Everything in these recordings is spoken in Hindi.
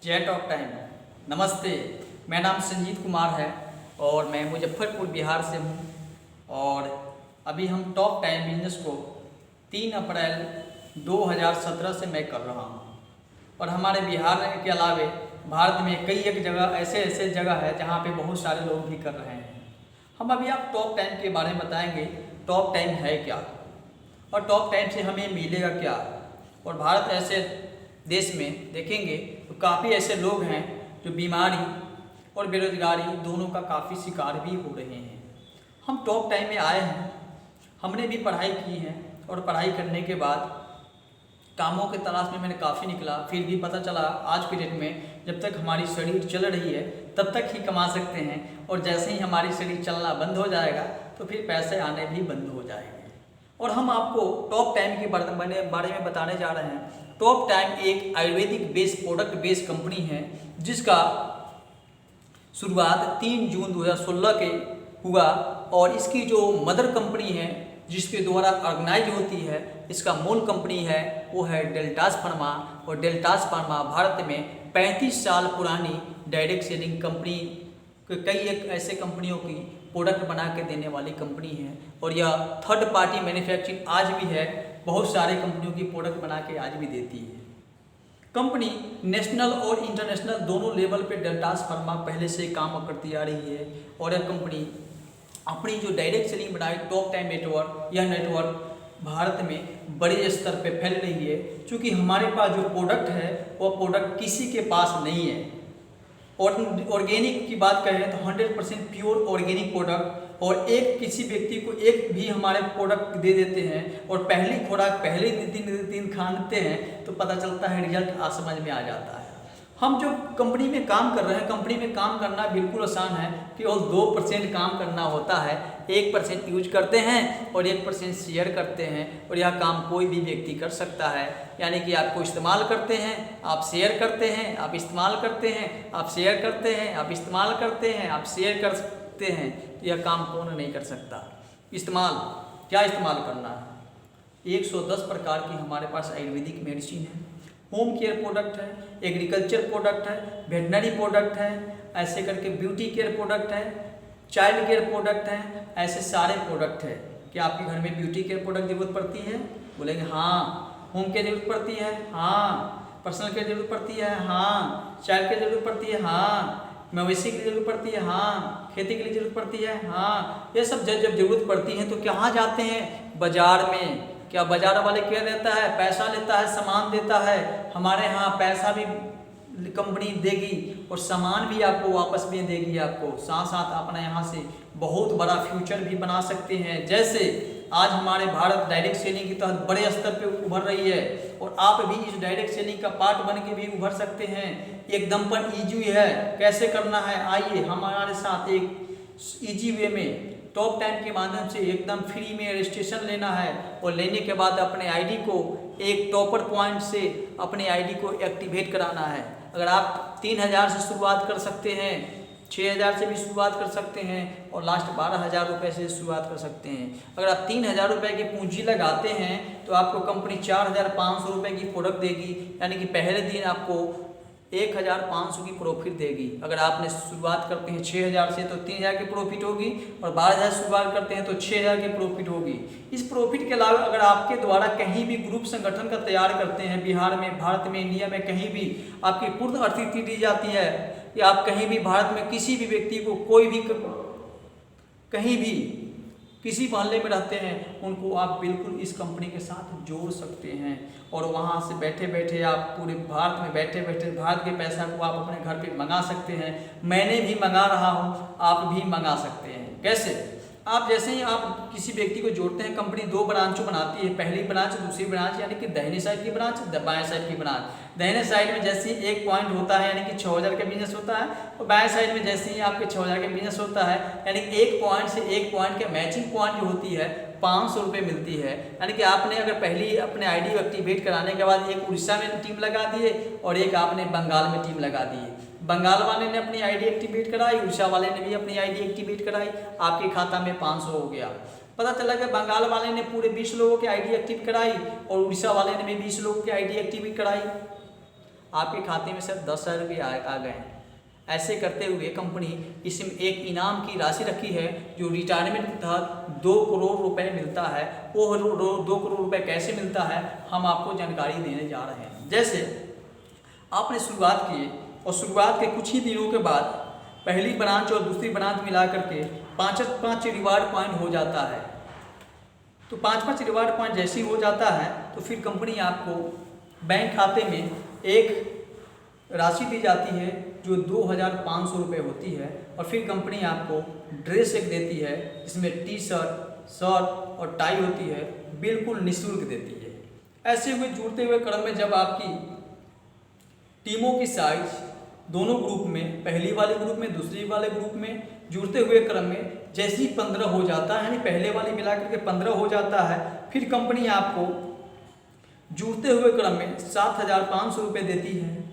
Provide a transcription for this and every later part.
जय टॉक टाइम। नमस्ते, मेरा नाम संजीत कुमार है और मैं मुजफ्फरपुर बिहार से हूँ। और अभी हम टॉप टाइम बिजनेस को 3 अप्रैल 2017 से मैं कर रहा हूँ। और हमारे बिहार के अलावे भारत में कई एक जगह ऐसे जगह है जहाँ पे बहुत सारे लोग भी कर रहे हैं। हम अभी आप टॉप टाइम के बारे में बताएंगे, टॉप टाइम है क्या और टॉप टाइम से हमें मिलेगा क्या। और भारत ऐसे देश में देखेंगे तो काफ़ी ऐसे लोग हैं जो बीमारी और बेरोजगारी दोनों का काफ़ी शिकार भी हो रहे हैं। हम टॉप टाइम में आए हैं, हमने भी पढ़ाई की है और पढ़ाई करने के बाद कामों के तलाश में मैंने काफ़ी निकला। फिर भी पता चला आज के डेट में जब तक हमारी शरीर चल रही है तब तक ही कमा सकते हैं, और जैसे ही हमारी शरीर चलना बंद हो जाएगा तो फिर पैसे आने भी बंद हो जाएंगे। और हम आपको टॉप टाइम के बारे में बताने जा रहे हैं। टॉप टाइम एक Ayurvedic based product based company है जिसका शुरुआत 3 जून 2016 के हुआ। और इसकी जो मदर कंपनी है जिसके द्वारा ऑर्गेनाइज होती है, इसका मूल कंपनी है वो है डेल्टास फार्मा। और डेल्टास फार्मा भारत में 35 साल पुरानी डायरेक्ट सेलिंग कंपनी, कई एक ऐसे कंपनियों की प्रोडक्ट बना के देने वाली कंपनी है। और यह थर्ड पार्टी मैन्युफैक्चरिंग आज भी है, बहुत सारे कंपनियों की प्रोडक्ट बना के आज भी देती है। कंपनी नेशनल और इंटरनेशनल दोनों लेवल पे डेल्टास फार्मा पहले से काम करती आ रही है। और यह कंपनी अपनी जो डायरेक्ट सेलिंग बनाई टॉप टाइम नेटवर्क, यह नेटवर्क भारत में बड़े स्तर पे फैल रही है। क्योंकि हमारे पास जो प्रोडक्ट है वह प्रोडक्ट किसी के पास नहीं है। और ऑर्गेनिक की बात करें तो 100% प्योर ऑर्गेनिक प्रोडक्ट, और एक किसी व्यक्ति को एक भी हमारे प्रोडक्ट दे देते हैं और पहली खुराक पहले दिन खाते हैं तो पता चलता है, रिजल्ट समझ में आ जाता है। हम जो कंपनी में काम कर रहे हैं, कंपनी में काम करना बिल्कुल आसान है। केवल 2% काम करना होता है, 1% यूज करते हैं और 1% शेयर करते हैं। और यह काम कोई भी व्यक्ति कर सकता है, यानी कि आपको इस्तेमाल करते हैं, आप शेयर करते हैं, आप इस्तेमाल करते हैं, आप शेयर करते हैं, आप इस्तेमाल करते हैं, आप शेयर करते हैं। तो यह काम कौन नहीं कर सकता। इस्तेमाल क्या इस्तेमाल करना है? 110 प्रकार की हमारे पास आयुर्वेदिक मेडिसिन है, होम केयर प्रोडक्ट है, एग्रीकल्चर प्रोडक्ट है, वेटनरी प्रोडक्ट है, ऐसे करके ब्यूटी केयर प्रोडक्ट है, चाइल्ड केयर प्रोडक्ट है, ऐसे सारे प्रोडक्ट है। क्या आपके घर में ब्यूटी केयर प्रोडक्ट जरूरत पड़ती है? बोलेंगे हाँ। होम केयर जरूरत पड़ती है? हाँ। पर्सनल केयर जरूरत पड़ती है? हाँ। चाइल्ड केयर जरूरत पड़ती है? हाँ। मवेशी की जरूरत पड़ती है? हाँ। खेती के लिए जरूरत पड़ती है? हाँ। ये सब जब जरूरत पड़ती है तो कहाँ जाते हैं? बाजार में। क्या बाजार वाले क्या लेता है? पैसा लेता है, सामान देता है। हमारे यहाँ पैसा भी कंपनी देगी और सामान भी आपको वापस में देगी। आपको साथ साथ अपना यहाँ से बहुत बड़ा फ्यूचर भी बना सकते हैं। जैसे आज हमारे भारत डायरेक्ट सेलिंग के तहत बड़े स्तर पे उभर रही है और आप भी इस डायरेक्ट सेलिंग का पार्ट बन के भी उभर सकते हैं। एकदम पर ईजी है। कैसे करना है? आइए हमारे साथ एक ईजी वे में टॉप टाइम के माध्यम से एकदम फ्री में रजिस्ट्रेशन लेना है। और लेने के बाद अपने आईडी को एक टॉपर पॉइंट से अपने आईडी को एक्टिवेट कराना है। अगर आप 3000 से शुरुआत कर सकते हैं, 6000 से भी शुरुआत कर सकते हैं और लास्ट 12000 रुपये से शुरुआत कर सकते हैं। अगर आप 3000 रुपये की पूंजी लगाते हैं तो आपको कंपनी 4500 रुपये की प्रोडक्ट देगी, यानी कि पहले दिन आपको 1500 की प्रॉफिट देगी। अगर आपने शुरुआत करते हैं 6000 से तो 3000 की प्रॉफिट होगी, और 12000 से शुरुआत करते हैं तो 6000 की प्रॉफिट होगी। इस प्रॉफिट के अलावा अगर आपके द्वारा कहीं भी ग्रुप संगठन का तैयार करते हैं, बिहार में, भारत में, इंडिया में कहीं भी आपकी पूर्ण आतिथ्य दी जाती है, या आप कहीं भी भारत में किसी भी व्यक्ति को कोई भी कहीं भी किसी मोहल्ले में रहते हैं उनको आप बिल्कुल इस कंपनी के साथ जोड़ सकते हैं। और वहाँ से बैठे बैठे आप पूरे भारत में बैठे बैठे भारत के पैसा को आप अपने घर पे मंगा सकते हैं। मैंने भी मंगा रहा हूँ, आप भी मंगा सकते हैं। कैसे? आप जैसे ही आप किसी व्यक्ति को जोड़ते हैं, कंपनी 2 ब्रांचों बनाती है, पहली ब्रांच, दूसरी ब्रांच, यानी कि दाहिने साइड की ब्रांच, बाएं साइड की ब्रांच। दाहिने साइड में जैसे ही एक पॉइंट होता है यानी कि 6000 का बिजनेस होता है, और बाएं साइड में जैसे ही आपके 6000 का बिजनेस होता है यानी कि एक पॉइंट से एक पॉइंट के मैचिंग पॉइंट जो होती है 500 रुपये मिलती है। यानी कि आपने अगर पहली अपने आईडी एक्टिवेट कराने के बाद एक उड़ीसा में टीम लगा दिए और एक आपने बंगाल में टीम लगा दी। बंगाल वाले ने अपनी आईडी एक्टिवेट कराई, उड़ीसा वाले ने भी अपनी आईडी एक्टिवेट कराई, आपके खाता में 500 हो गया। पता चला कि बंगाल वाले ने पूरे 20 लोगों की आईडी एक्टिव कराई और उड़ीसा वाले ने भी 20 लोगों की आईडी एक्टिवेट कराई। आपके खाते में सिर्फ 10,000 रुपये आ गए हैं। ऐसे करते हुए कंपनी इसमें एक इनाम की राशि रखी है जो रिटायरमेंट के तहत 2 करोड़ रुपए मिलता है। वो 2 करोड़ रुपए कैसे मिलता है हम आपको जानकारी देने जा रहे हैं। जैसे आपने शुरुआत की और शुरुआत के कुछ ही दिनों के बाद पहली ब्रांच और दूसरी ब्रांच मिला करके 5 रिवार्ड पॉइंट हो जाता है। तो 5 रिवार्ड पॉइंट जैसे ही हो जाता है तो फिर कंपनी आपको बैंक खाते में एक राशि दी जाती है जो 2,500 रुपये होती है। और फिर कंपनी आपको ड्रेस एक देती है जिसमें टी-शर्ट, शर्ट और टाई होती है, बिल्कुल निःशुल्क देती है। ऐसे हुए जुड़ते हुए क्रम में जब आपकी टीमों की साइज दोनों ग्रुप में, पहली वाले ग्रुप में, दूसरी वाले ग्रुप में जुड़ते हुए क्रम में जैसे ही 15 हो जाता है, यानी पहले वाले मिलाकर के 15 हो जाता है, फिर कंपनी आपको जुड़ते हुए क्रम में 7,500 रुपये देती है।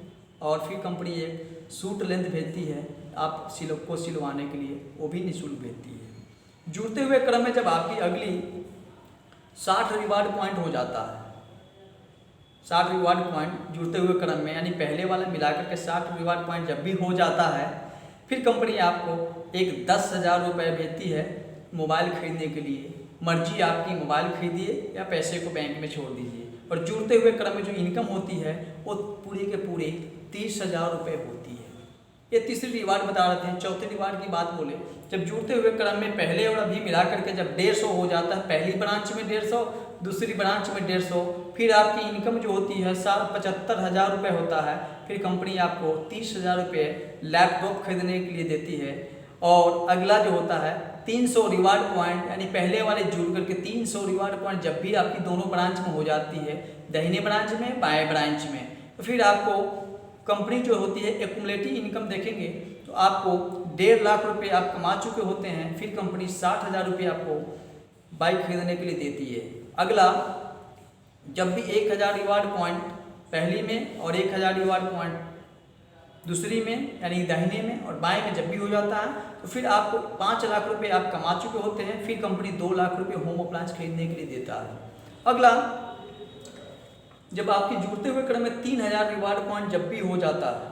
और फिर कंपनी एक सूट लेंथ भेजती है आप को सिलवाने के लिए, वो भी निःशुल्क भेजती है। जुड़ते हुए क्रम में जब आपकी अगली 60 रिवार्ड पॉइंट हो जाता है, 60 रिवार्ड पॉइंट जुड़ते हुए क्रम में, यानी पहले वाला मिलाकर के 60 रिवार्ड पॉइंट जब भी हो जाता है, फिर कंपनी आपको एक 10,000 रुपये भेजती है मोबाइल खरीदने के लिए। मर्जी आपकी, मोबाइल खरीदिए या पैसे को बैंक में छोड़ दीजिए। और जुड़ते हुए क्रम में जो इनकम होती है वो पूरे के पूरे 30,000 रुपये होती है। ये तीसरी रिवार्ड बता रहे थे। चौथे रिवार्ड की बात बोले, जब जुड़ते हुए क्रम में पहले और अभी मिला करके जब 150 हो जाता है, पहली ब्रांच में 150, दूसरी ब्रांच में 150, फिर आपकी इनकम जो होती है 75,000 रुपये होता है। फिर कंपनी आपको 30,000 रुपये लैपटॉप खरीदने के लिए देती है। और अगला जो होता है 300 रिवार्ड पॉइंट, यानी पहले वाले जुड़ करके 300 रिवार्ड पॉइंट जब भी आपकी दोनों ब्रांच में हो जाती है, दाहिने ब्रांच में, बाएं ब्रांच में, तो फिर आपको कंपनी जो होती है एक्युमुलेटिव इनकम देखेंगे तो आपको 1.5 लाख रुपये आप कमा चुके होते हैं। फिर कंपनी 60,000 रुपये आपको बाइक खरीदने के लिए देती है। अगला, जब भी 1,000 रिवार्ड पॉइंट पहली में और 1,000 रिवार्ड पॉइंट दूसरी में, यानी दाहिने में और बाएं में जब भी हो जाता है तो फिर आपको 5 लाख रुपये आप कमा चुके होते हैं। फिर कंपनी 2 लाख रुपये होम अप्लायंस खरीदने के लिए देता है। अगला, जब आपकी जुड़ते हुए क्रम में 3,000 रिवार्ड पॉइंट जब भी हो जाता है,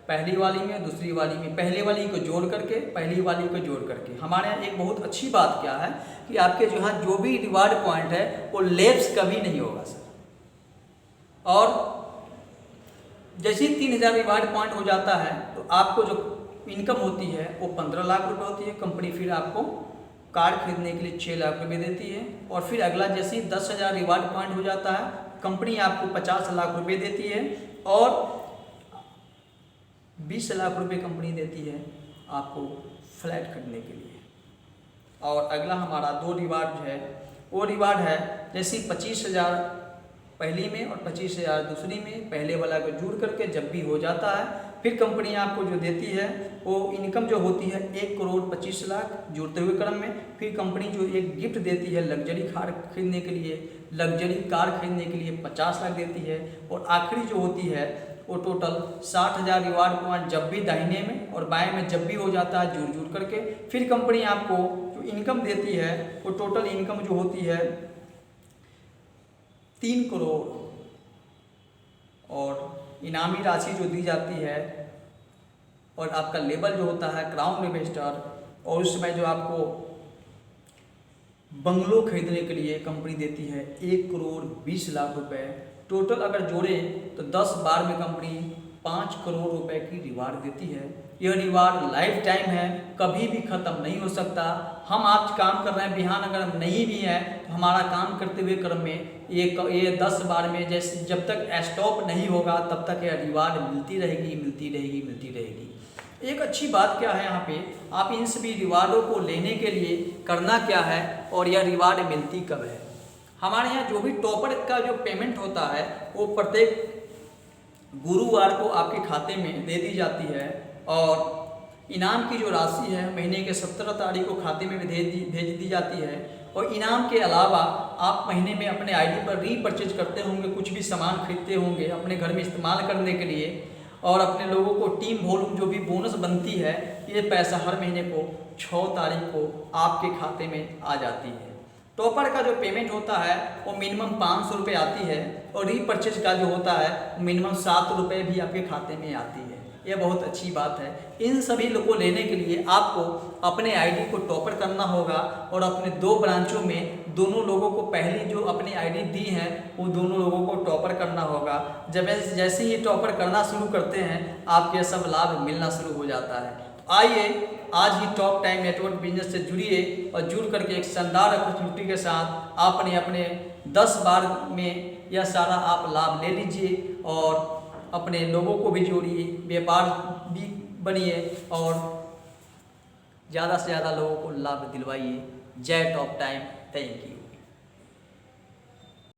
पहली वाली में, दूसरी वाली में, पहले वाली को जोड़ करके, पहली वाली को जोड़ करके, हमारे यहाँ एक बहुत अच्छी बात क्या है कि आपके जो है जो भी रिवार्ड पॉइंट है वो लैप्स कभी नहीं होगा सर। और जैसे ही 3,000 रिवार्ड पॉइंट हो जाता है तो आपको जो इनकम होती है वो 15 लाख रुपये होती है। कंपनी फिर आपको कार खरीदने के लिए 6 लाख रुपये देती है। और फिर अगला, जैसे ही 10,000 रिवार्ड पॉइंट हो जाता है, कंपनी आपको 50 लाख रुपये देती है। और 20 लाख रुपये कंपनी देती है आपको फ्लैट खरीदने के लिए। और अगला हमारा 2 रिवार्ड जो है वो रिवार्ड है, जैसे 25,000 पहली में और 25,000 दूसरी में, पहले वाला को जुड़ करके जब भी हो जाता है, फिर कंपनी आपको जो देती है वो इनकम जो होती है 1 करोड़ 25 लाख जुड़ते हुए क्रम में। फिर कंपनी जो एक गिफ्ट देती है लग्जरी कार खरीदने के लिए, लग्जरी कार खरीदने के लिए 50 लाख देती है। और आखिरी जो होती है वो टोटल 60,000 रिवार्ड पॉइंट जब भी दाहिने में और बाएं में जब भी हो जाता है जुड़ करके, फिर कंपनी आपको जो इनकम देती है वो टोटल इनकम जो होती है 3 करोड़। और इनामी राशि जो दी जाती है और आपका लेबल जो होता है क्राउन इन्वेस्टर, और उस समय जो आपको बंगलो खरीदने के लिए कंपनी देती है 1 करोड़ 20 लाख रुपए। टोटल अगर जोड़े तो 10 बार में कंपनी 5 करोड़ रुपए की रिवार्ड देती है। यह रिवार्ड लाइफ टाइम है, कभी भी ख़त्म नहीं हो सकता। हम आज काम कर रहे हैं, बिहान अगर हम नहीं भी हैं तो हमारा काम करते हुए क्रम में ये 10 बार में जैसे जब तक स्टॉप नहीं होगा तब तक यह रिवार्ड मिलती रहेगी, मिलती रहेगी, मिलती रहेगी। एक अच्छी बात क्या है यहाँ पे, आप इन सभी रिवार्डों को लेने के लिए करना क्या है और यह रिवार्ड मिलती कब है। हमारे यहाँ जो भी टॉपर का जो पेमेंट होता है वो प्रत्येक गुरुवार को आपके खाते में दे दी जाती है। और इनाम की जो राशि है महीने के 17 तारीख को खाते में भेज दी जाती है। और इनाम के अलावा आप महीने में अपने आईडी पर रीपरचेज करते होंगे, कुछ भी सामान खरीदते होंगे अपने घर में इस्तेमाल करने के लिए, और अपने लोगों को टीम वॉल्यूम जो भी बोनस बनती है ये पैसा हर महीने को 6 तारीख को आपके खाते में आ जाती है। टॉपर का जो पेमेंट होता है वो मिनिमम 500 रुपये आती है और रीपर्चेज का जो होता है मिनिमम 7 रुपये भी आपके खाते में आती है। यह बहुत अच्छी बात है। इन सभी लोगों को लेने के लिए आपको अपने आईडी को टॉपर करना होगा और अपने 2 ब्रांचों में दोनों लोगों को पहली जो अपनी आईडी दी है वो दोनों लोगों को टॉपर करना होगा। जब जैसे ही टॉपर करना शुरू करते हैं आपके सब लाभ मिलना शुरू हो जाता है। तो आइए आज ही टॉप टाइम नेटवर्क बिजनेस से जुड़िए और जुड़ करके एक शानदार अपॉर्चुनिटी के साथ आपने अपने 10 बार में यह सारा आप लाभ ले लीजिए और अपने लोगों को भी जोड़िए, व्यापार भी बनिए और ज़्यादा से ज़्यादा लोगों को लाभ दिलवाइए। जय टॉप टाइम, थैंक यू।